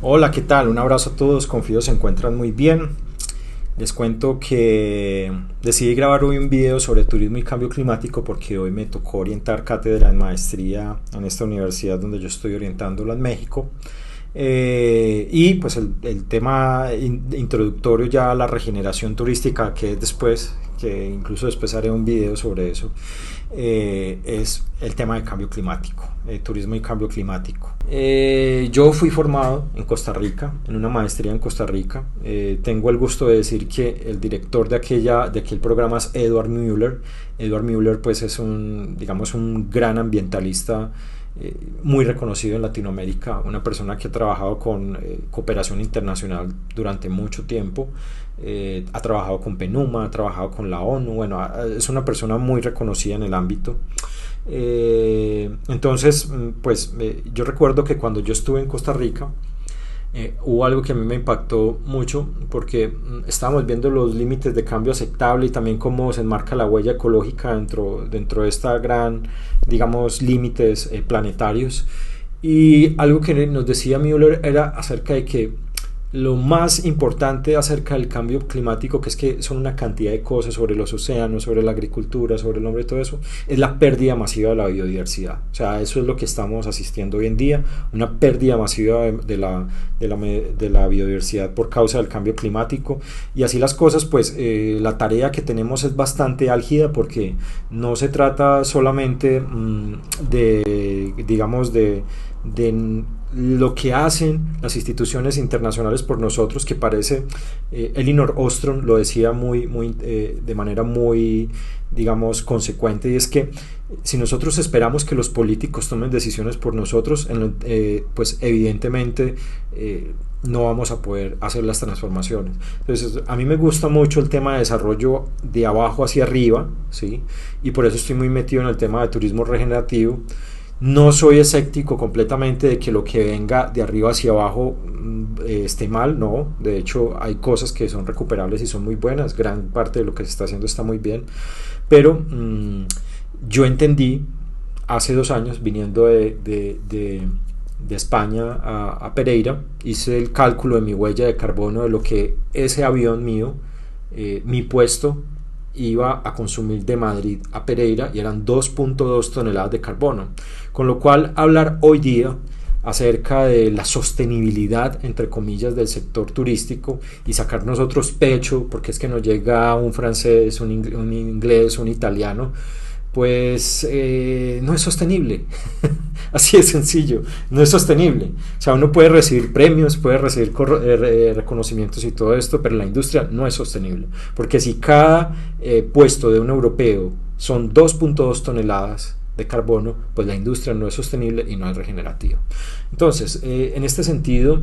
Hola, ¿qué tal? Un abrazo a todos, confío se encuentran muy bien. Les cuento que decidí grabar hoy un video sobre turismo y cambio climático porque hoy me tocó orientar cátedra en maestría en esta universidad donde yo estoy orientándola en México. Y pues el tema introductorio ya a la regeneración turística, que es después, que incluso después haré un video sobre eso, es el tema de cambio climático, turismo y cambio climático. Yo fui formado en Costa Rica, en una maestría en Costa Rica. Tengo el gusto de decir que el director de aquel programa es Edward Mueller. Edward Mueller pues es digamos, un gran ambientalista muy reconocido en Latinoamérica, una persona que ha trabajado con cooperación internacional durante mucho tiempo, ha trabajado con PENUMA, ha trabajado con la ONU, bueno, es una persona muy reconocida en el ámbito. Entonces, pues yo recuerdo que cuando yo estuve en Costa Rica, hubo algo que a mí me impactó mucho porque estábamos viendo los límites de cambio aceptable y también cómo se enmarca la huella ecológica dentro de esta gran, digamos, límites planetarios. Y algo que nos decía Müller era acerca de que lo más importante acerca del cambio climático, que es que son una cantidad de cosas sobre los océanos, sobre la agricultura, sobre el hombre, todo eso, es la pérdida masiva de la biodiversidad. O sea, eso es lo que estamos asistiendo hoy en día, una pérdida masiva de la biodiversidad por causa del cambio climático. Y así las cosas, pues la tarea que tenemos es bastante álgida porque no se trata solamente digamos, de lo que hacen las instituciones internacionales por nosotros, que parece, Elinor Ostrom lo decía de manera muy, digamos, consecuente, y es que si nosotros esperamos que los políticos tomen decisiones por nosotros, pues evidentemente no vamos a poder hacer las transformaciones. Entonces, a mí me gusta mucho el tema de desarrollo de abajo hacia arriba, ¿sí? Y por eso estoy muy metido en el tema de turismo regenerativo. No soy escéptico completamente de que lo que venga de arriba hacia abajo esté mal, no. De hecho, hay cosas que son recuperables y son muy buenas. Gran parte de lo que se está haciendo está muy bien. Pero yo entendí hace 2 años, viniendo de España a Pereira, hice el cálculo de mi huella de carbono de lo que ese avión mío, mi puesto, iba a consumir de Madrid a Pereira, y eran 2.2 toneladas de carbono, con lo cual hablar hoy día acerca de la sostenibilidad, entre comillas, del sector turístico y sacar nosotros pecho porque es que nos llega un francés, un inglés, un italiano, pues no es sostenible. Así de sencillo, no es sostenible. O sea, uno puede recibir premios, puede recibir reconocimientos y todo esto, pero la industria no es sostenible, porque si cada puesto de un europeo son 2.2 toneladas de carbono, pues la industria no es sostenible y no es regenerativa. Entonces, en este sentido,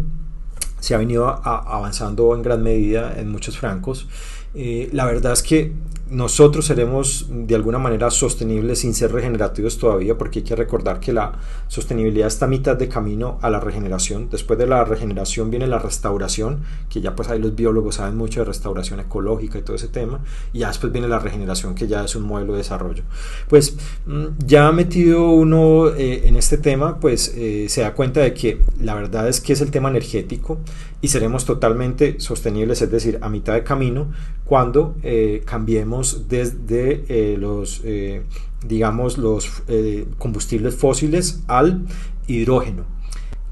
se ha venido avanzando en gran medida en muchos francos. La verdad es que nosotros seremos de alguna manera sostenibles sin ser regenerativos todavía, porque hay que recordar que la sostenibilidad está a mitad de camino a la regeneración. Después de la regeneración viene la restauración, que ya pues ahí los biólogos saben mucho de restauración ecológica y todo ese tema, y ya después viene la regeneración, que ya es un modelo de desarrollo. Pues ya metido uno en este tema, pues se da cuenta de que la verdad es que es el tema energético y seremos totalmente sostenibles, es decir, a mitad de camino, cuando cambiemos desde digamos, los combustibles fósiles al hidrógeno.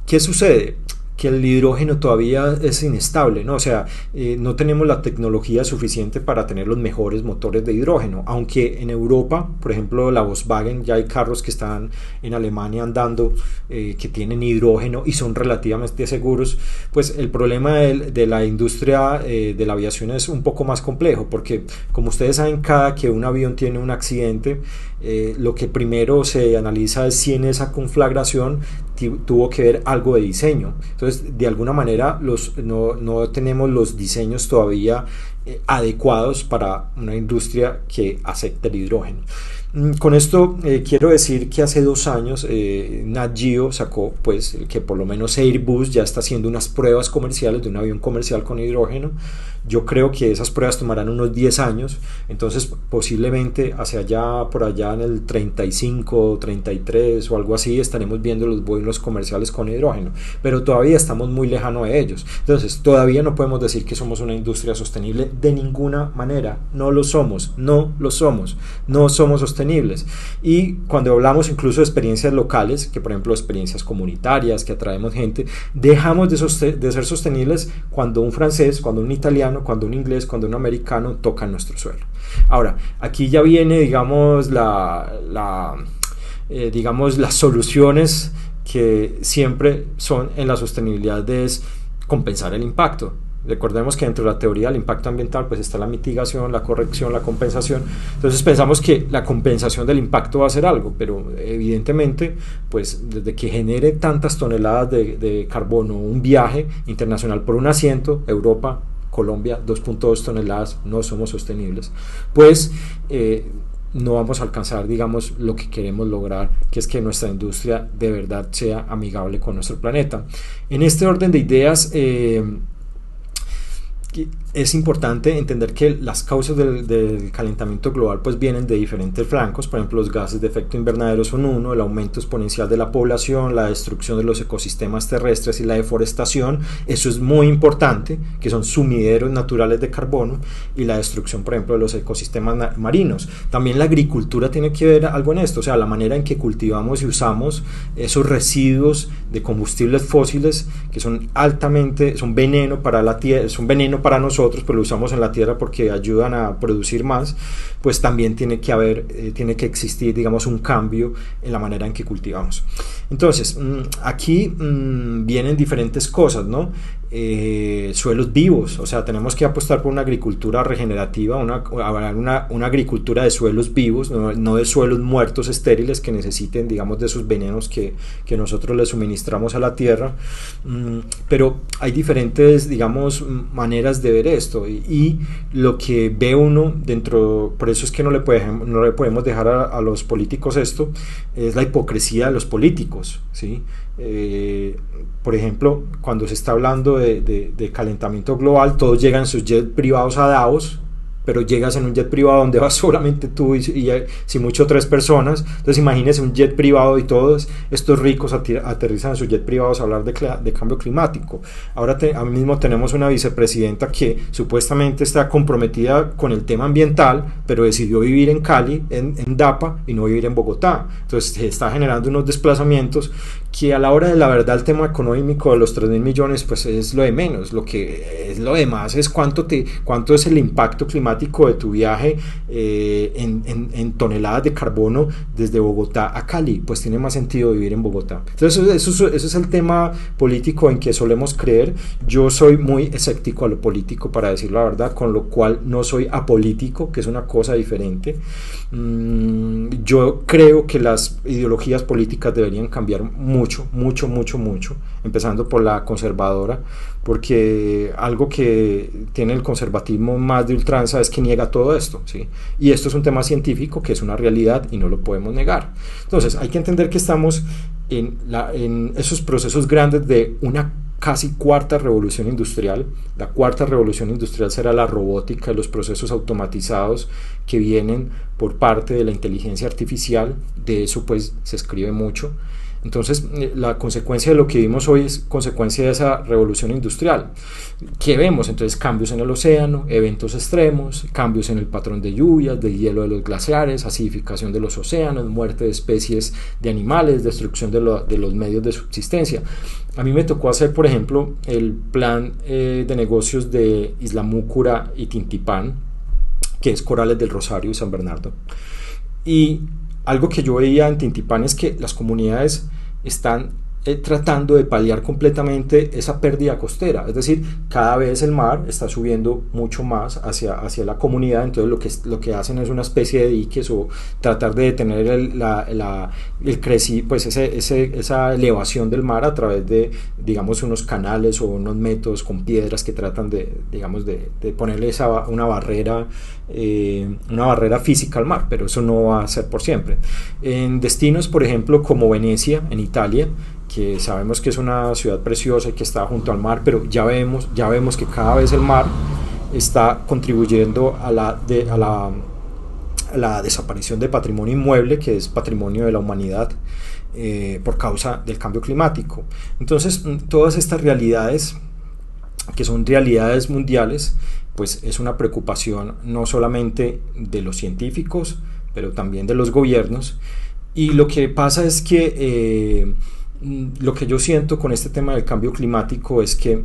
¿Qué sucede? Que el hidrógeno todavía es inestable, ¿no? O sea, no tenemos la tecnología suficiente para tener los mejores motores de hidrógeno, aunque en Europa, por ejemplo, la Volkswagen, ya hay carros que están en Alemania andando que tienen hidrógeno y son relativamente seguros. Pues el problema de la industria de la aviación es un poco más complejo, porque como ustedes saben, cada que un avión tiene un accidente, lo que primero se analiza es si en esa conflagración tuvo que ver algo de diseño. Entonces, de alguna manera no tenemos los diseños todavía adecuados para una industria que acepte el hidrógeno. Con esto quiero decir que hace 2 años Nat Geo sacó pues que por lo menos Airbus ya está haciendo unas pruebas comerciales de un avión comercial con hidrógeno. Yo creo que esas pruebas tomarán unos 10 años, entonces posiblemente hacia allá, por allá en el 35, 33 o algo así, estaremos viendo los vuelos comerciales con hidrógeno, pero todavía estamos muy lejanos de ellos. Entonces todavía no podemos decir que somos una industria sostenible de ninguna manera, no lo somos, no somos sostenibles. Y cuando hablamos incluso de experiencias locales, que por ejemplo experiencias comunitarias, que atraemos gente, dejamos de ser sostenibles cuando un francés, cuando un italiano, cuando un inglés, cuando un americano tocan nuestro suelo. Ahora, aquí ya viene, digamos, digamos, las soluciones que siempre son en la sostenibilidad es compensar el impacto. Recordemos que dentro de la teoría del impacto ambiental pues está la mitigación, la corrección, la compensación. Entonces pensamos que la compensación del impacto va a ser algo, pero evidentemente pues desde que genere tantas toneladas de carbono un viaje internacional por un asiento, Europa, Colombia, 2.2 toneladas, no somos sostenibles, pues no vamos a alcanzar, digamos, lo que queremos lograr, que es que nuestra industria de verdad sea amigable con nuestro planeta. En este orden de ideas, es importante entender que las causas del calentamiento global pues vienen de diferentes flancos. Por ejemplo, los gases de efecto invernadero son uno, el aumento exponencial de la población, la destrucción de los ecosistemas terrestres y la deforestación, eso es muy importante, que son sumideros naturales de carbono, y la destrucción, por ejemplo, de los ecosistemas marinos. También la agricultura tiene que ver algo en esto, o sea, la manera en que cultivamos y usamos esos residuos de combustibles fósiles que son veneno para la tierra, son veneno para nosotros, pero lo usamos en la tierra porque ayudan a producir más, pues también tiene que existir, digamos, un cambio en la manera en que cultivamos. Entonces, aquí vienen diferentes cosas, ¿no? Suelos vivos, o sea, tenemos que apostar por una agricultura regenerativa, una agricultura de suelos vivos, no de suelos muertos, estériles, que necesiten, digamos, de esos venenos que nosotros le suministramos a la tierra. Pero hay diferentes, digamos, maneras de ver esto, y lo que ve uno dentro, por eso es que no le podemos dejar a los políticos esto, es la hipocresía de los políticos, ¿sí? Por ejemplo, cuando se está hablando de calentamiento global, todos llegan en sus jets privados a Davos, pero llegas en un jet privado donde vas solamente tú y si mucho 3 personas. Entonces imagínense un jet privado y todos estos ricos aterrizan en sus jet privados a hablar de cambio climático. Ahora mismo tenemos una vicepresidenta que supuestamente está comprometida con el tema ambiental, pero decidió vivir en Cali, en Dapa, y no vivir en Bogotá. Entonces se está generando unos desplazamientos que a la hora de la verdad el tema económico de los 3.000 millones pues es lo de menos. Lo que es lo de más es cuánto es el impacto climático de tu viaje en toneladas de carbono desde Bogotá a Cali. Pues tiene más sentido vivir en Bogotá. Entonces eso es el tema político en que solemos creer. Yo soy muy escéptico a lo político, para decir la verdad, con lo cual no soy apolítico, que es una cosa diferente. Yo creo que las ideologías políticas deberían cambiar mucho, empezando por la conservadora, porque algo que tiene el conservatismo más de ultranza es que niega todo esto, ¿sí? Y esto es un tema científico que es una realidad y no lo podemos negar. Entonces hay que entender que estamos en esos procesos grandes de una casi cuarta revolución industrial. La cuarta revolución industrial será la robótica y los procesos automatizados que vienen por parte de la inteligencia artificial. De eso pues se escribe mucho. Entonces, la consecuencia de lo que vimos hoy es consecuencia de esa revolución industrial. ¿Qué vemos? Entonces, cambios en el océano, eventos extremos, cambios en el patrón de lluvias, del hielo de los glaciares, acidificación de los océanos, muerte de especies de animales, destrucción de los medios de subsistencia. A mí me tocó hacer, por ejemplo, el plan de negocios de Isla Múcura y Tintipán, que es Corales del Rosario y San Bernardo. Y algo que yo veía en Tintipán es que las comunidades están tratando de paliar completamente esa pérdida costera. Es decir, cada vez el mar está subiendo mucho más hacia la comunidad, entonces lo que hacen es una especie de diques o tratar de detener pues esa elevación del mar a través de, digamos, unos canales o unos métodos con piedras que tratan de, digamos, de ponerle una barrera física al mar, pero eso no va a ser por siempre. En destinos, por ejemplo, como Venecia, en Italia, que sabemos que es una ciudad preciosa y que está junto al mar, pero ya vemos que cada vez el mar está contribuyendo a la desaparición de patrimonio inmueble, que es patrimonio de la humanidad, por causa del cambio climático. Entonces, todas estas realidades, que son realidades mundiales, pues es una preocupación no solamente de los científicos, pero también de los gobiernos. Y lo que pasa es que lo que yo siento con este tema del cambio climático es que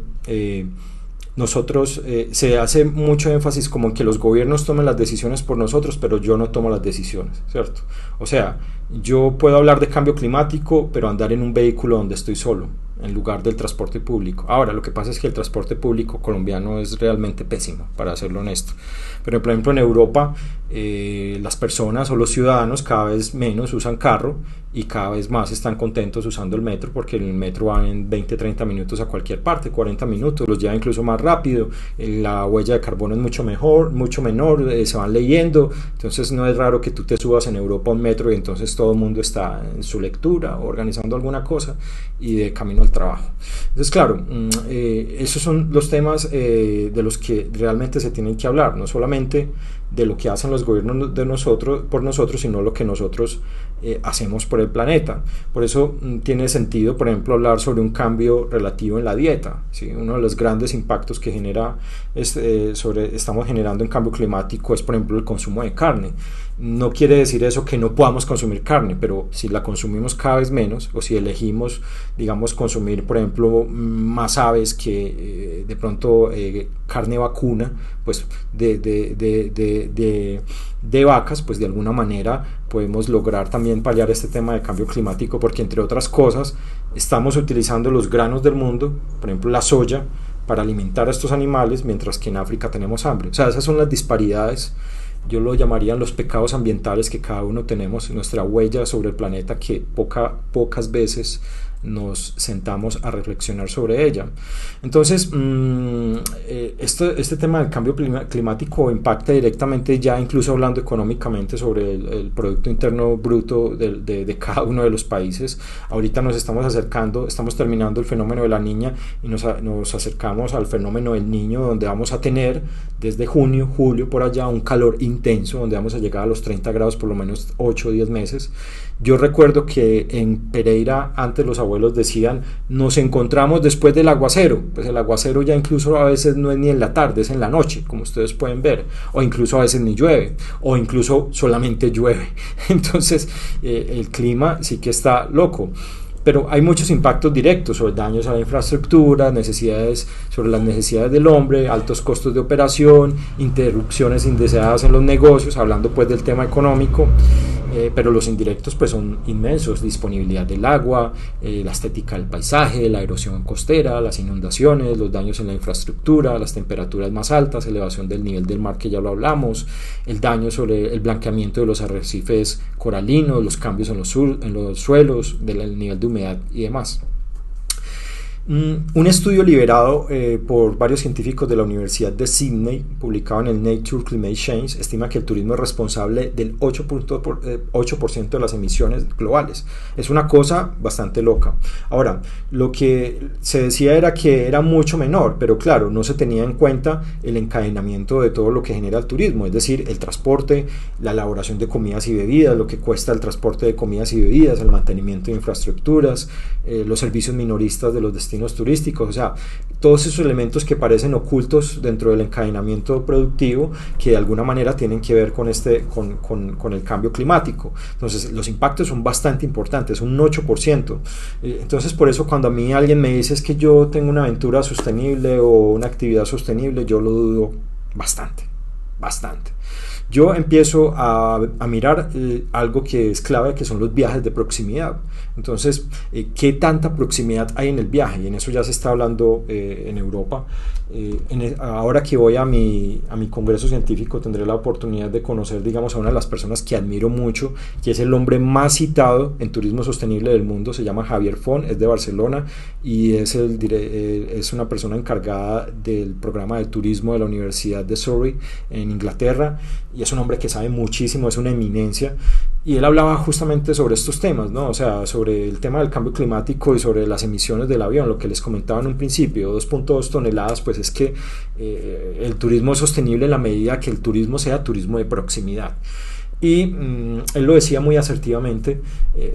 nosotros se hace mucho énfasis como en que los gobiernos tomen las decisiones por nosotros, pero yo no tomo las decisiones, ¿cierto? O sea, yo puedo hablar de cambio climático, pero andar en un vehículo donde estoy solo, en lugar del transporte público. Ahora, lo que pasa es que el transporte público colombiano es realmente pésimo, para serlo honesto. Pero, por ejemplo, en Europa, las personas o los ciudadanos cada vez menos usan carro y cada vez más están contentos usando el metro, porque el metro va en 20-30 minutos a cualquier parte, 40 minutos, los lleva incluso más rápido, la huella de carbono es mucho menor, se van leyendo, entonces no es raro que tú te subas en Europa a un metro y entonces todo el mundo está en su lectura o organizando alguna cosa y de camino al trabajo. Entonces, claro, esos son los temas de los que realmente se tienen que hablar, no solamente de lo que hacen los gobiernos por nosotros, sino lo que nosotros hacemos por el planeta. Por eso tiene sentido, por ejemplo, hablar sobre un cambio relativo en la dieta, ¿sí? Uno de los grandes impactos que estamos generando en cambio climático es, por ejemplo, el consumo de carne. No quiere decir eso que no podamos consumir carne, pero si la consumimos cada vez menos, o si elegimos, digamos, consumir, por ejemplo, más aves que de pronto carne vacuna, pues de vacas, pues de alguna manera podemos lograr también paliar este tema de cambio climático, porque entre otras cosas estamos utilizando los granos del mundo, por ejemplo la soya, para alimentar a estos animales, mientras que en África tenemos hambre. O sea, esas son las disparidades, yo lo llamaría los pecados ambientales que cada uno tenemos, nuestra huella sobre el planeta, que pocas veces nos sentamos a reflexionar sobre ella. Entonces, este tema del cambio climático impacta directamente, ya incluso hablando económicamente, sobre el Producto Interno Bruto de cada uno de los países. Ahorita nos estamos terminando el fenómeno de la Niña y nos acercamos al fenómeno del Niño, donde vamos a tener desde junio, julio, por allá, un calor intenso, donde vamos a llegar a los 30 grados por lo menos 8 o 10 meses. Yo recuerdo que en Pereira antes los abuelos decían, nos encontramos después del aguacero. Pues el aguacero ya incluso a veces no es ni en la tarde, es en la noche, como ustedes pueden ver, o incluso a veces ni llueve, o incluso solamente llueve. Entonces el clima sí que está loco. Pero hay muchos impactos directos sobre daños a la infraestructura, sobre las necesidades del hombre, altos costos de operación, interrupciones indeseadas en los negocios, hablando pues del tema económico. Pero los indirectos pues son inmensos: disponibilidad del agua, la estética del paisaje, la erosión costera, las inundaciones, los daños en la infraestructura, las temperaturas más altas, elevación del nivel del mar, que ya lo hablamos, el daño sobre el blanqueamiento de los arrecifes coralinos, los cambios en los suelos, del nivel de humedad y demás. Un estudio liberado por varios científicos de la Universidad de Sydney, publicado en el Nature Climate Change, estima que el turismo es responsable del 8% de las emisiones globales. Es una cosa bastante loca. Ahora, lo que se decía era que era mucho menor, pero claro, no se tenía en cuenta el encadenamiento de todo lo que genera el turismo, es decir, el transporte, la elaboración de comidas y bebidas, lo que cuesta el transporte de comidas y bebidas, el mantenimiento de infraestructuras, los servicios minoristas de los destinos turísticos, o sea, todos esos elementos que parecen ocultos dentro del encadenamiento productivo, que de alguna manera tienen que ver con el cambio climático. Entonces los impactos son bastante importantes, un 8%. Entonces, por eso cuando a mí alguien me dice es que yo tengo una aventura sostenible o una actividad sostenible, yo lo dudo bastante. yo empiezo a mirar algo que es clave, que son los viajes de proximidad. Entonces, ¿qué tanta proximidad hay en el viaje? Y en eso ya se está hablando en Europa. Ahora que voy a mi congreso científico, tendré la oportunidad de conocer, digamos, a una de las personas que admiro mucho, que es el hombre más citado en turismo sostenible del mundo. Se llama Javier Font, es de Barcelona y es una persona encargada del programa de turismo de la Universidad de Surrey en Inglaterra, y es un hombre que sabe muchísimo, es una eminencia. Y él hablaba justamente sobre estos temas, ¿no? O sea, sobre el tema del cambio climático y sobre las emisiones del avión, lo que les comentaba en un principio, 2.2 toneladas, pues es que el turismo es sostenible en la medida que el turismo sea turismo de proximidad. Y él lo decía muy asertivamente.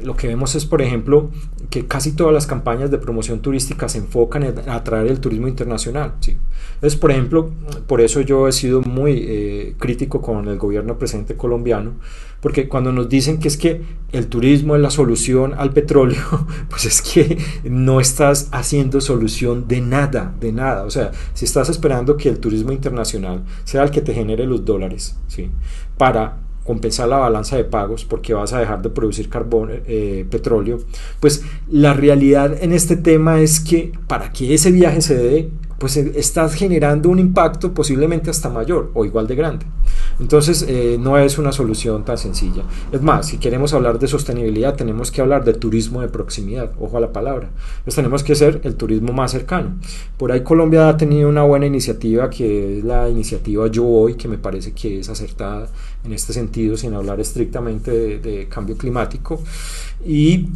Lo que vemos es, por ejemplo, que casi todas las campañas de promoción turística se enfocan en atraer el turismo internacional, ¿sí? Entonces, por ejemplo, por eso yo he sido muy crítico con el gobierno presente colombiano, porque cuando nos dicen que es que el turismo es la solución al petróleo, pues es que no estás haciendo solución de nada, de nada. O sea, si estás esperando que el turismo internacional sea el que te genere los dólares, ¿sí?, para compensar la balanza de pagos, porque vas a dejar de producir petróleo, pues la realidad en este tema es que para que ese viaje se dé, pues estás generando un impacto posiblemente hasta mayor o igual de grande. Entonces no es una solución tan sencilla. Es más, si queremos hablar de sostenibilidad, tenemos que hablar de turismo de proximidad, ojo a la palabra. Entonces tenemos que ser el turismo más cercano. Por ahí Colombia ha tenido una buena iniciativa, que es la iniciativa Yo Voy, que me parece que es acertada en este sentido, sin hablar estrictamente de cambio climático. Y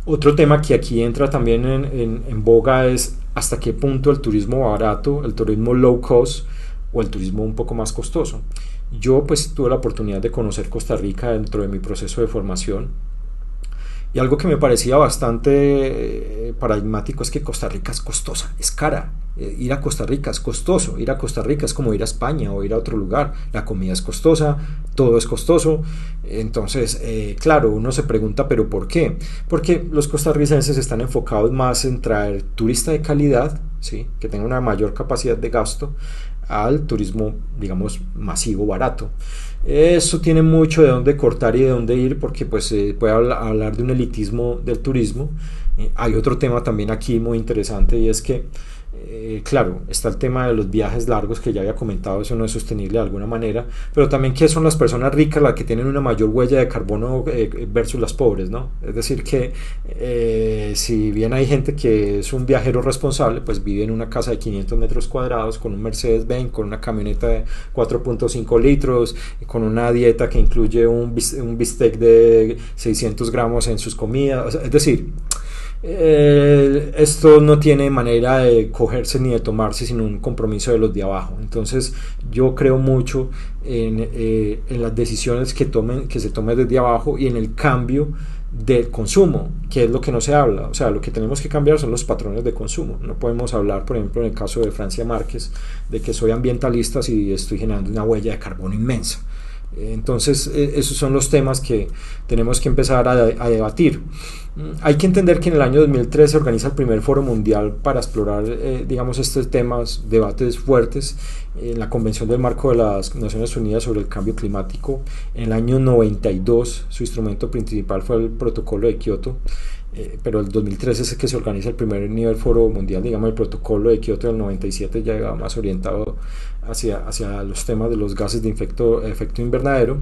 otro tema que aquí entra también en boga es hasta qué punto el turismo barato, el turismo low cost o el turismo un poco más costoso. Yo pues tuve la oportunidad de conocer Costa Rica dentro de mi proceso de formación, y algo que me parecía bastante paradigmático es que Costa Rica es costosa, es cara. Ir a Costa Rica es costoso, ir a Costa Rica es como ir a España o ir a otro lugar. La comida es costosa, todo es costoso. Entonces, claro, uno se pregunta, ¿pero por qué? Porque los costarricenses están enfocados más en traer turista de calidad, ¿sí?, que tenga una mayor capacidad de gasto, al turismo, digamos, masivo, barato. Eso tiene mucho de dónde cortar y de dónde ir, porque pues puede hablar de un elitismo del turismo. Hay otro tema también aquí muy interesante, y es que claro, está el tema de los viajes largos, que ya había comentado, eso no es sostenible de alguna manera, pero también que son las personas ricas las que tienen una mayor huella de carbono versus las pobres, ¿no? Es decir que si bien hay gente que es un viajero responsable, pues vive en una casa de 500 metros cuadrados con un Mercedes-Benz, con una camioneta de 4.5 litros, con una dieta que incluye un bistec de 600 gramos en sus comidas. O sea, es decir, esto no tiene manera de cogerse ni de tomarse sin un compromiso de los de abajo. Entonces yo creo mucho en las decisiones que se tomen desde abajo, y en el cambio del consumo, que es lo que no se habla. O sea, lo que tenemos que cambiar son los patrones de consumo. No podemos hablar, por ejemplo, en el caso de Francia Márquez, de que soy ambientalista si estoy generando una huella de carbono inmensa. Entonces esos son los temas que tenemos que empezar a debatir. Hay que entender que en el año 2003 se organiza el primer foro mundial para explorar digamos, estos temas, debates fuertes, en la Convención del Marco de las Naciones Unidas sobre el Cambio Climático. En el año 92 su instrumento principal fue el Protocolo de Kioto, pero el 2013 es que se organiza el primer nivel foro mundial. Digamos, el Protocolo de Kioto del 97 ya iba más orientado hacia los temas de los gases de efecto invernadero.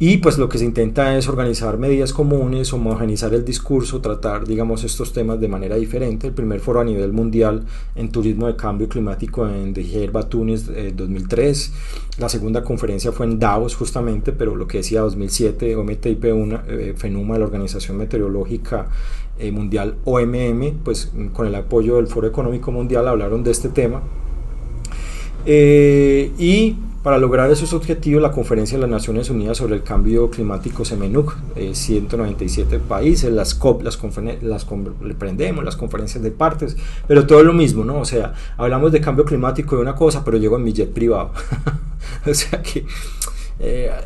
Y pues lo que se intenta es organizar medidas comunes, homogeneizar el discurso, tratar, digamos, estos temas de manera diferente. El primer foro a nivel mundial en turismo de cambio climático en Djerba, Túnez, 2003. La segunda conferencia fue en Davos, justamente, pero lo que decía 2007, OMTIP, FENUMA, la Organización Meteorológica Mundial, OMM, pues con el apoyo del Foro Económico Mundial hablaron de este tema. Y para lograr esos objetivos, la Conferencia de las Naciones Unidas sobre el Cambio Climático, CEMENUC, 197 países, las COP, le prendemos, las conferencias de partes, pero todo es lo mismo, ¿no? O sea, hablamos de cambio climático de una cosa, pero llego en mi jet privado. O sea que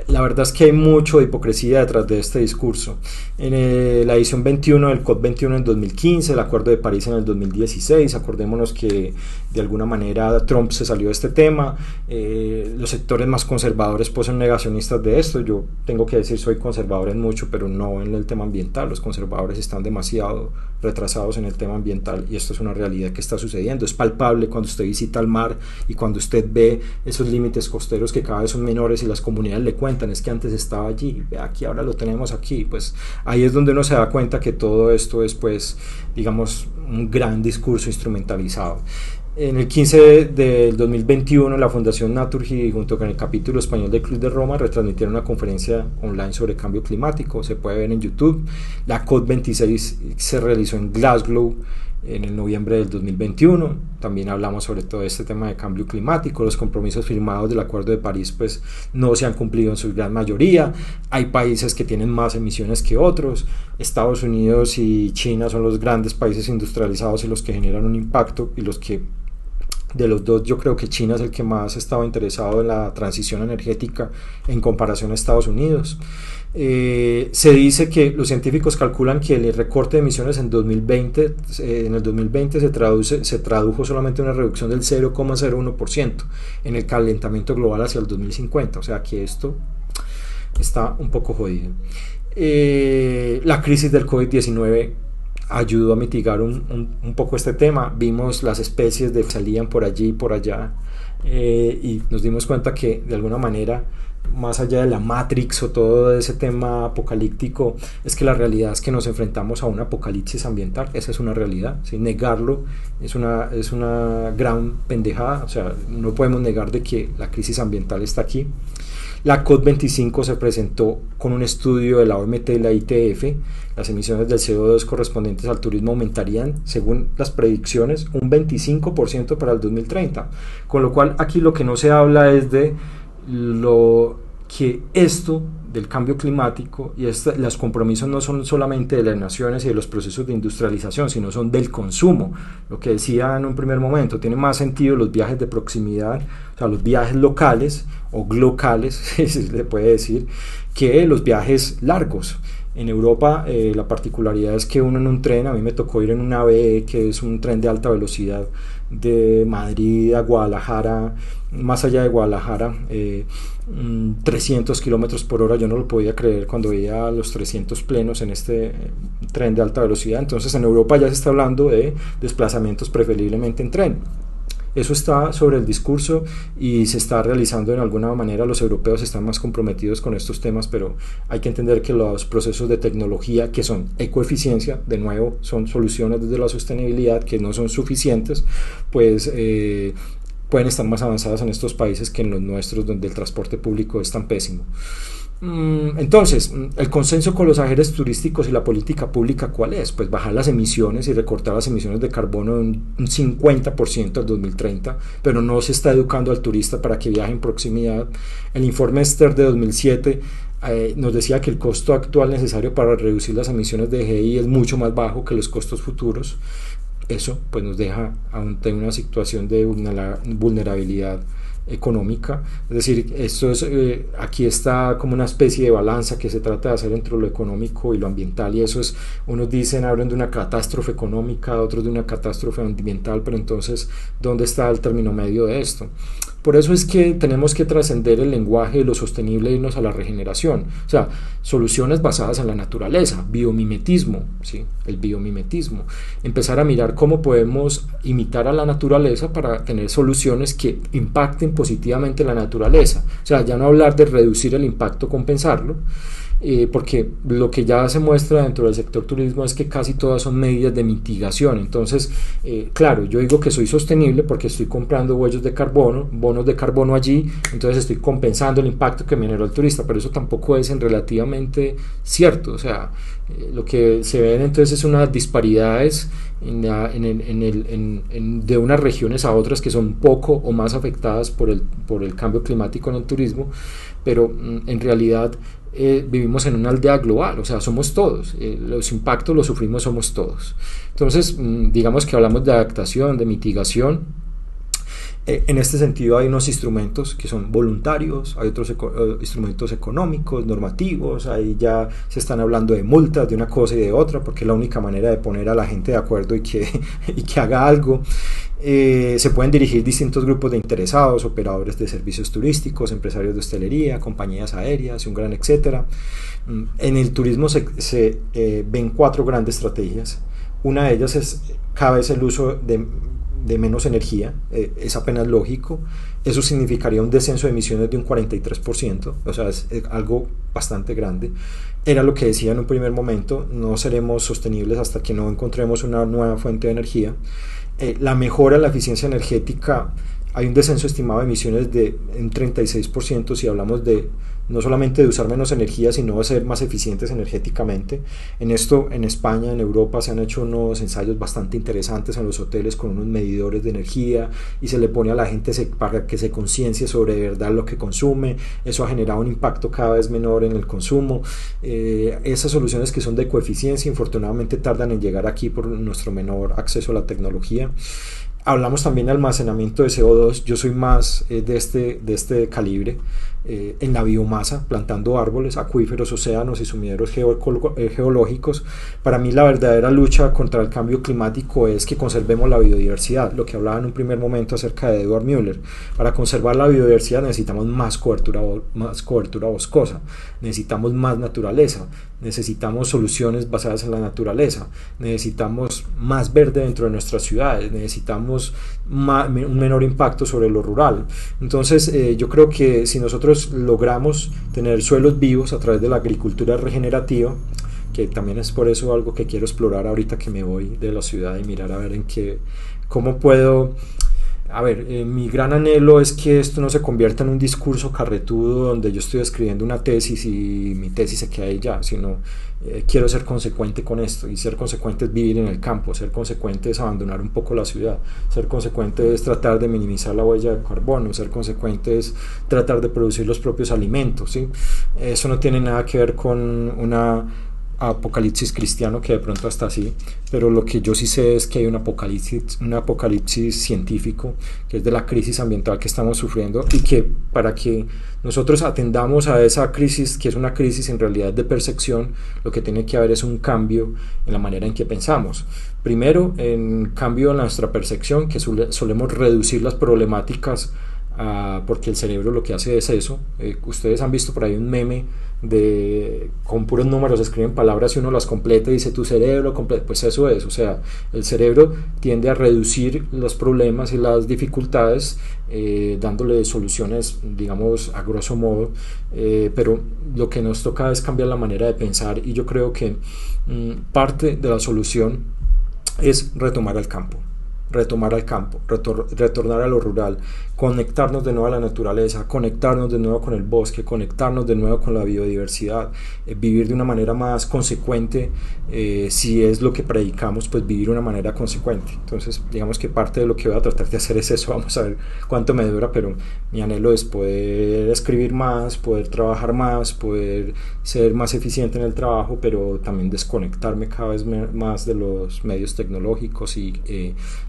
La verdad es que hay mucho de hipocresía detrás de este discurso. En la edición 21 del COP21 en 2015, el Acuerdo de París en el 2016, acordémonos que de alguna manera Trump se salió de este tema. Los sectores más conservadores pues son negacionistas de esto. Yo tengo que decir, soy conservador en mucho, pero no en el tema ambiental. Los conservadores están demasiado retrasados en el tema ambiental y esto es una realidad que está sucediendo. Es palpable cuando usted visita el mar y cuando usted ve esos límites costeros que cada vez son menores y las comunidades le cuentan, es que antes estaba allí, aquí ahora lo tenemos aquí. Pues ahí es donde uno se da cuenta que todo esto es, pues, digamos, un gran discurso instrumentalizado. En el 15 del 2021, la Fundación Naturgy, junto con el capítulo español del Club de Roma, retransmitieron una conferencia online sobre cambio climático. Se puede ver en YouTube. La COP26 se realizó en Glasgow en el noviembre del 2021. También hablamos sobre todo este tema de cambio climático. Los compromisos firmados del Acuerdo de París pues no se han cumplido en su gran mayoría. Hay países que tienen más emisiones que otros. Estados Unidos y China son los grandes países industrializados y los que generan un impacto, y los que de los dos yo creo que China es el que más estaba interesado en la transición energética en comparación a Estados Unidos. Se dice que los científicos calculan que el recorte de emisiones en 2020, en el 2020 se tradujo solamente en una reducción del 0,01% en el calentamiento global hacia el 2050, o sea que esto está un poco jodido. La crisis del COVID-19 ayudó a mitigar un poco este tema. Vimos las especies que salían por allí y por allá, y nos dimos cuenta que de alguna manera, más allá de la Matrix o todo ese tema apocalíptico, es que la realidad es que nos enfrentamos a un apocalipsis ambiental. Esa es una realidad, ¿sí? Negarlo es una gran pendejada. O sea, no podemos negar de que la crisis ambiental está aquí. La COP25 se presentó con un estudio de la OMT y la ITF. Las emisiones del CO2 correspondientes al turismo aumentarían, según las predicciones, un 25% para el 2030. Con lo cual, aquí lo que no se habla es de lo que esto del cambio climático y los compromisos no son solamente de las naciones y de los procesos de industrialización, sino son del consumo. Lo que decía en un primer momento, tiene más sentido los viajes de proximidad, o sea, los viajes locales o glocales, si se le puede decir, que los viajes largos. En Europa la particularidad es que uno en un tren, a mí me tocó ir en un AVE, que es un tren de alta velocidad de Madrid a Guadalajara, más allá de Guadalajara, 300 kilómetros por hora. Yo no lo podía creer cuando veía los 300 plenos en este tren de alta velocidad. Entonces en Europa ya se está hablando de desplazamientos preferiblemente en tren. Eso está sobre el discurso y se está realizando de alguna manera. Los europeos están más comprometidos con estos temas, pero hay que entender que los procesos de tecnología, que son ecoeficiencia, de nuevo son soluciones desde la sostenibilidad que no son suficientes, pues pueden estar más avanzadas en estos países que en los nuestros, donde el transporte público es tan pésimo. Entonces, el consenso con los agentes turísticos y la política pública, ¿cuál es? Pues bajar las emisiones y recortar las emisiones de carbono en un 50% al 2030, pero no se está educando al turista para que viaje en proximidad. El informe Stern de 2007 nos decía que el costo actual necesario para reducir las emisiones de GI es mucho más bajo que los costos futuros. Eso pues nos deja ante una situación de vulnerabilidad económica. Es decir, esto es, aquí está como una especie de balanza que se trata de hacer entre lo económico y lo ambiental, y eso es, unos dicen, hablan de una catástrofe económica, otros de una catástrofe ambiental, pero entonces, ¿dónde está el término medio de esto? Por eso es que tenemos que trascender el lenguaje de lo sostenible e irnos a la regeneración, o sea, soluciones basadas en la naturaleza, biomimetismo, ¿sí? El biomimetismo, empezar a mirar cómo podemos imitar a la naturaleza para tener soluciones que impacten positivamente la naturaleza. O sea, ya no hablar de reducir el impacto, compensarlo, porque lo que ya se muestra dentro del sector turismo es que casi todas son medidas de mitigación. Entonces, claro, yo digo que soy sostenible porque estoy comprando bonos de carbono allí, entonces estoy compensando el impacto que me generó el turista, pero eso tampoco es relativamente cierto. O sea, lo que se ven entonces es unas disparidades de unas regiones a otras que son poco o más afectadas por el cambio climático en el turismo, pero en realidad vivimos en una aldea global, o sea, somos todos, los impactos los sufrimos, somos todos. Entonces, digamos que hablamos de adaptación, de mitigación, En este sentido hay unos instrumentos que son voluntarios, hay otros instrumentos económicos, normativos, ahí ya se están hablando de multas de una cosa y de otra, porque es la única manera de poner a la gente de acuerdo y que, y que haga algo. Se pueden dirigir distintos grupos de interesados, operadores de servicios turísticos, empresarios de hostelería, compañías aéreas y un gran etcétera. En el turismo se ven 4 grandes estrategias. Una de ellas es cada vez el uso de menos energía, es apenas lógico. Eso significaría un descenso de emisiones de un 43%, o sea, es algo bastante grande. Era lo que decía en un primer momento, no seremos sostenibles hasta que no encontremos una nueva fuente de energía. La mejora en la eficiencia energética, hay un descenso estimado de emisiones de un 36% si hablamos de no solamente de usar menos energía, sino de ser más eficientes energéticamente. En esto, en España, en Europa, se han hecho unos ensayos bastante interesantes en los hoteles con unos medidores de energía y se le pone a la gente para que se conciencie sobre de verdad lo que consume. Eso ha generado un impacto cada vez menor en el consumo. Esas soluciones que son de ecoeficiencia, infortunadamente tardan en llegar aquí por nuestro menor acceso a la tecnología. Hablamos también de almacenamiento de CO2. Yo soy más de este calibre. En la biomasa, plantando árboles, acuíferos, océanos y sumideros geológicos. Para mí la verdadera lucha contra el cambio climático es que conservemos la biodiversidad, lo que hablaba en un primer momento acerca de Edward Müller. Para conservar la biodiversidad necesitamos más cobertura boscosa, necesitamos más naturaleza, necesitamos soluciones basadas en la naturaleza, necesitamos más verde dentro de nuestras ciudades, necesitamos un menor impacto sobre lo rural. Entonces yo creo que si nosotros logramos tener suelos vivos a través de la agricultura regenerativa, que también es por eso algo que quiero explorar ahorita que me voy de la ciudad y mirar a ver cómo puedo. A ver, mi gran anhelo es que esto no se convierta en un discurso carretudo donde yo estoy escribiendo una tesis y mi tesis se queda ahí ya, sino quiero ser consecuente con esto, y ser consecuente es vivir en el campo, ser consecuente es abandonar un poco la ciudad, ser consecuente es tratar de minimizar la huella de carbono, ser consecuente es tratar de producir los propios alimentos, ¿sí? Eso no tiene nada que ver con una apocalipsis cristiano, que de pronto hasta así, pero lo que yo sí sé es que hay un apocalipsis científico, que es de la crisis ambiental que estamos sufriendo, y que para que nosotros atendamos a esa crisis, que es una crisis en realidad de percepción, lo que tiene que haber es un cambio en la manera en que pensamos. Primero, en cambio en nuestra percepción, que solemos reducir las problemáticas porque el cerebro lo que hace es eso. Ustedes han visto por ahí un meme con puros números escriben palabras y uno las completa y dice tu cerebro completa. Pues eso es, o sea, el cerebro tiende a reducir los problemas y las dificultades dándole soluciones, digamos, a grosso modo, pero lo que nos toca es cambiar la manera de pensar, y yo creo que parte de la solución es retomar al campo, retornar a lo rural, conectarnos de nuevo a la naturaleza, conectarnos de nuevo con el bosque, conectarnos de nuevo con la biodiversidad, vivir de una manera más consecuente. Si es lo que predicamos, pues vivir de una manera consecuente. Entonces, digamos que parte de lo que voy a tratar de hacer es eso. Vamos a ver cuánto me dura, pero mi anhelo es poder escribir más, poder trabajar más, poder ser más eficiente en el trabajo, pero también desconectarme cada vez más de los medios tecnológicos y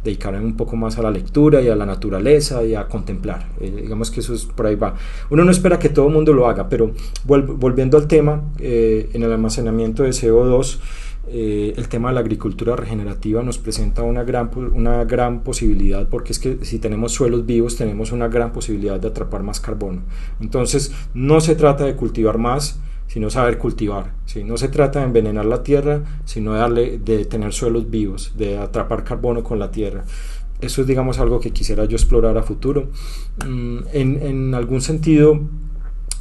dedicarme un poco más a la lectura y a la naturaleza y a contemplar. Digamos que eso es, por ahí va. Uno no espera que todo el mundo lo haga, pero volviendo al tema, en el almacenamiento de CO2, el tema de la agricultura regenerativa nos presenta una gran posibilidad, porque es que si tenemos suelos vivos tenemos una gran posibilidad de atrapar más carbono. Entonces no se trata de cultivar más, sino saber cultivar, ¿sí? No se trata de envenenar la tierra, sino de tener suelos vivos, de atrapar carbono con la tierra. Eso es, digamos, algo que quisiera yo explorar a futuro. En algún sentido,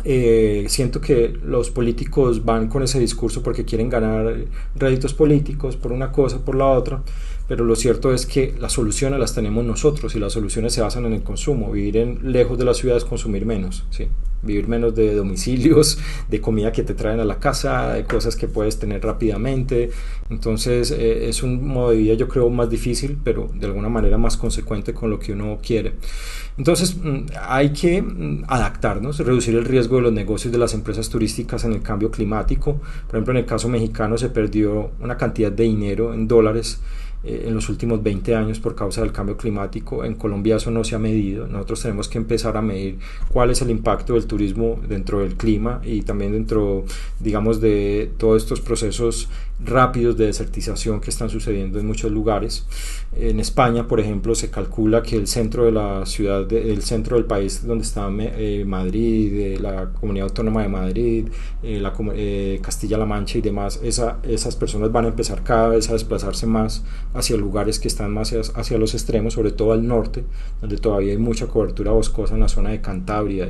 siento que los políticos van con ese discurso porque quieren ganar réditos políticos por una cosa, por la otra, pero lo cierto es que las soluciones las tenemos nosotros, y las soluciones se basan en el consumo. Vivir lejos de las ciudades, consumir menos, ¿sí? Vivir menos de domicilios, de comida que te traen a la casa, de cosas que puedes tener rápidamente. Entonces es un modo de vida, yo creo, más difícil, pero de alguna manera más consecuente con lo que uno quiere. Entonces hay que adaptarnos, reducir el riesgo de los negocios de las empresas turísticas en el cambio climático. Por ejemplo, en el caso mexicano se perdió una cantidad de dinero en dólares en los últimos 20 años por causa del cambio climático. En Colombia eso no se ha medido. Nosotros tenemos que empezar a medir cuál es el impacto del turismo dentro del clima y también dentro, digamos, de todos estos procesos rápidos de desertización que están sucediendo en muchos lugares. En España, por ejemplo, se calcula que el centro de la ciudad, el centro del país donde está Madrid, la Comunidad Autónoma de Madrid, Castilla-La Mancha y demás, esas personas van a empezar cada vez a desplazarse más hacia lugares que están más hacia los extremos, sobre todo al norte, donde todavía hay mucha cobertura boscosa en la zona de Cantabria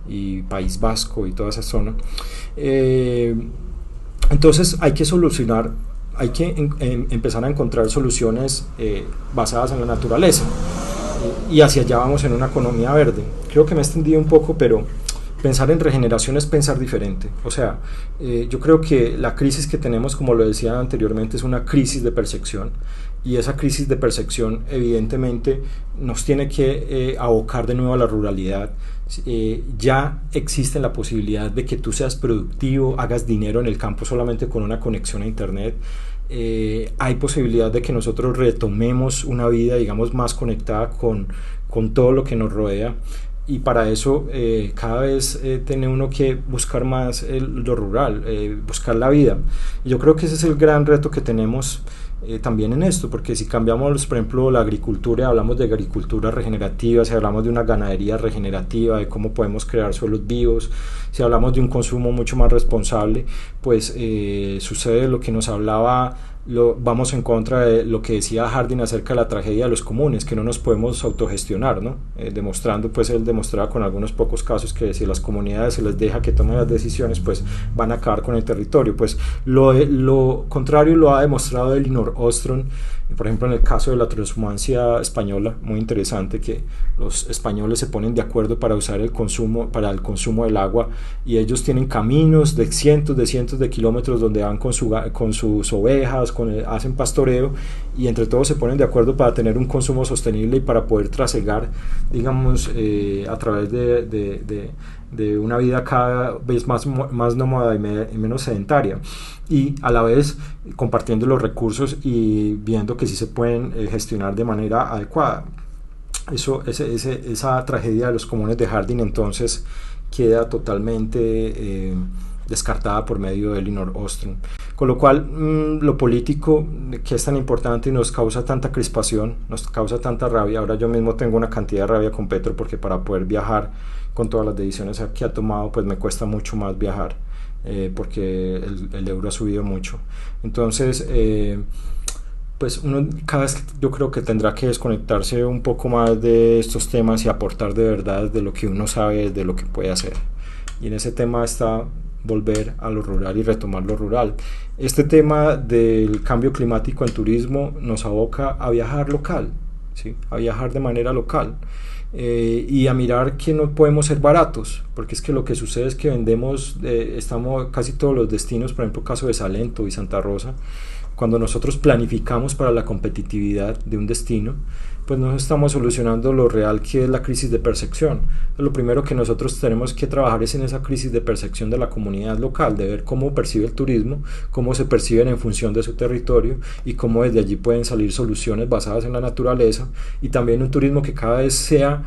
y País Vasco y toda esa zona. Entonces hay que solucionar, hay que empezar a encontrar soluciones basadas en la naturaleza, y hacia allá vamos en una economía verde. Creo que me he extendido un poco, pero pensar en regeneración es pensar diferente. O sea, yo creo que la crisis que tenemos, como lo decía anteriormente, es una crisis de percepción, y esa crisis de percepción evidentemente nos tiene que abocar de nuevo a la ruralidad. Ya existe la posibilidad de que tú seas productivo, hagas dinero en el campo solamente con una conexión a internet. Hay posibilidad de que nosotros retomemos una vida, digamos, más conectada con todo lo que nos rodea, y para eso cada vez tiene uno que buscar más lo rural, buscar la vida. Y yo creo que ese es el gran reto que tenemos también en esto, porque si cambiamos, por ejemplo, la agricultura, hablamos de agricultura regenerativa, si hablamos de una ganadería regenerativa, de cómo podemos crear suelos vivos, si hablamos de un consumo mucho más responsable, pues sucede lo que nos hablaba, vamos en contra de lo que decía Harding acerca de la tragedia de los comunes, que no nos podemos autogestionar, ¿no? Demostrando, pues él demostraba con algunos pocos casos que si las comunidades se les deja que tomen las decisiones, pues van a acabar con el territorio. Pues lo contrario lo ha demostrado Elinor Ostrom, por ejemplo, en el caso de la transhumancia española, muy interesante, que los españoles se ponen de acuerdo para usar el consumo del agua, y ellos tienen caminos de cientos de kilómetros donde van con sus ovejas, hacen pastoreo, y entre todos se ponen de acuerdo para tener un consumo sostenible y para poder trasegar, digamos, a través de una vida cada vez más nómada y menos sedentaria, y a la vez compartiendo los recursos y viendo que sí se pueden gestionar de manera adecuada. Esa tragedia de los comunes de Harding entonces queda totalmente descartada por medio de Elinor Ostrom, con lo cual lo político, que es tan importante y nos causa tanta crispación, nos causa tanta rabia. Ahora yo mismo tengo una cantidad de rabia con Petro, porque para poder viajar con todas las decisiones que ha tomado, pues me cuesta mucho más viajar, porque el euro ha subido mucho. Entonces pues uno cada vez, yo creo que tendrá que desconectarse un poco más de estos temas y aportar de verdad de lo que uno sabe, de lo que puede hacer, y en ese tema está volver a lo rural y retomar lo rural. Este tema del cambio climático en turismo nos aboca a viajar local, ¿sí? A viajar de manera local, y a mirar que no podemos ser baratos, porque es que lo que sucede es que vendemos, estamos casi todos los destinos, por ejemplo caso de Salento y Santa Rosa, cuando nosotros planificamos para la competitividad de un destino, pues no estamos solucionando lo real, que es la crisis de percepción. Lo primero que nosotros tenemos que trabajar es en esa crisis de percepción de la comunidad local, de ver cómo percibe el turismo, cómo se perciben en función de su territorio, y cómo desde allí pueden salir soluciones basadas en la naturaleza, y también un turismo que cada vez sea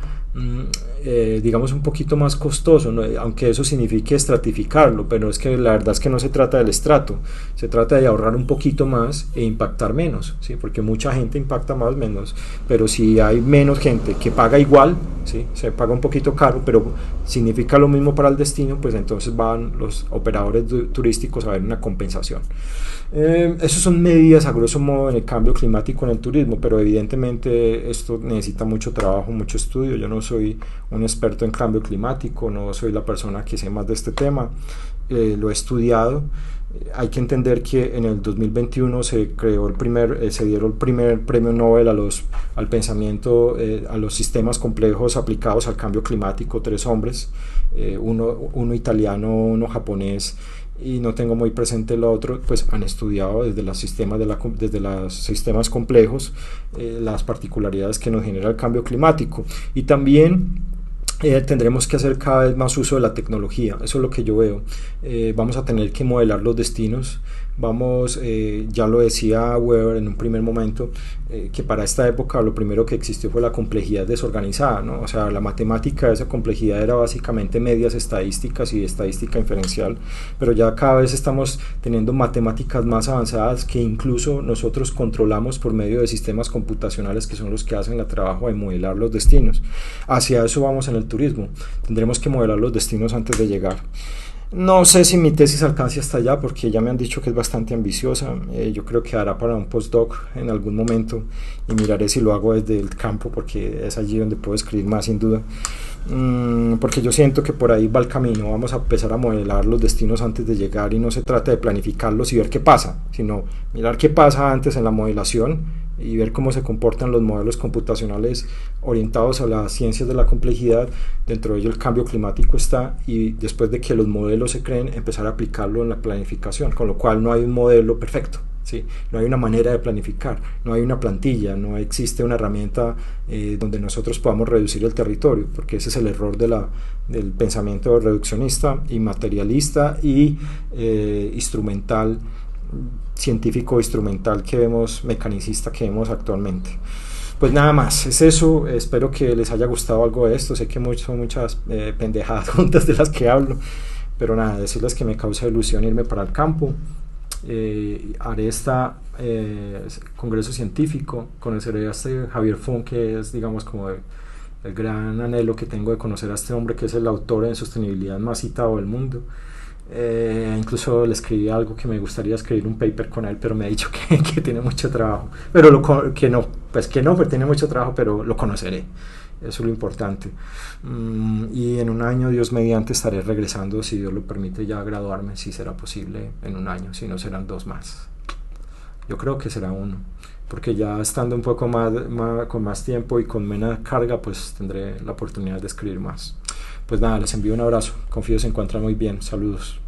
digamos un poquito más costoso, ¿no? Aunque eso signifique estratificarlo, pero es que la verdad es que no se trata del estrato, se trata de ahorrar un poquito más e impactar menos, ¿sí? Porque mucha gente impacta más menos, pero si hay menos gente que paga igual, ¿sí? Se paga un poquito caro, pero significa lo mismo para el destino, pues entonces van los operadores turísticos a ver una compensación. Esas son medidas a grosso modo en el cambio climático en el turismo, pero evidentemente esto necesita mucho trabajo, mucho estudio. Yo no soy un experto en cambio climático, no soy la persona que sé más de este tema, lo he estudiado. Hay que entender que en el 2021 se dieron el primer premio Nobel al pensamiento, a los sistemas complejos aplicados al cambio climático, 3 hombres, uno italiano, uno japonés, y no tengo muy presente el otro, pues han estudiado desde los sistemas complejos las particularidades que nos genera el cambio climático, y también tendremos que hacer cada vez más uso de la tecnología. Eso es lo que yo veo. Vamos a tener que modelar los destinos. Vamos, ya lo decía Weber en un primer momento, que para esta época lo primero que existió fue la complejidad desorganizada, ¿no? O sea, la matemática de esa complejidad era básicamente medias estadísticas y estadística inferencial, pero ya cada vez estamos teniendo matemáticas más avanzadas que incluso nosotros controlamos por medio de sistemas computacionales que son los que hacen el trabajo de modelar los destinos. Hacia eso vamos en el turismo. Tendremos que modelar los destinos antes de llegar. No sé si mi tesis alcance hasta allá porque ya me han dicho que es bastante ambiciosa. Yo creo que hará para un postdoc en algún momento y miraré si lo hago desde el campo porque es allí donde puedo escribir más sin duda. Porque yo siento que por ahí va el camino. Vamos a empezar a modelar los destinos antes de llegar y no se trata de planificarlos y ver qué pasa, sino mirar qué pasa antes en la modelación y ver cómo se comportan los modelos computacionales orientados a las ciencias de la complejidad. Dentro de ello el cambio climático está, y después de que los modelos se creen, empezar a aplicarlo en la planificación, con lo cual no hay un modelo perfecto, ¿sí? No hay una manera de planificar, no hay una plantilla, no existe una herramienta donde nosotros podamos reducir el territorio, porque ese es el error del pensamiento reduccionista y materialista y instrumental, científico instrumental que vemos, mecanicista que vemos actualmente. Pues nada más, es eso. Espero que les haya gustado algo de esto. Sé que son muchas pendejadas juntas de las que hablo, pero nada, decirles que me causa ilusión irme para el campo. Haré congreso científico, conoceré a Javier Funk, que es, digamos, como el gran anhelo que tengo de conocer a este hombre, que es el autor en sostenibilidad más citado del mundo. Incluso le escribí algo que me gustaría escribir un paper con él, pero me ha dicho que tiene mucho trabajo, pero pues tiene mucho trabajo, pero lo conoceré, eso es lo importante. Y en un año, Dios mediante, estaré regresando, si Dios lo permite, ya a graduarme, si será posible en un año, si no serán 2 más. Yo creo que será 1, porque ya estando un poco con más tiempo y con menos carga, pues tendré la oportunidad de escribir más. Pues nada, les envío un abrazo, confío se encuentran muy bien, saludos.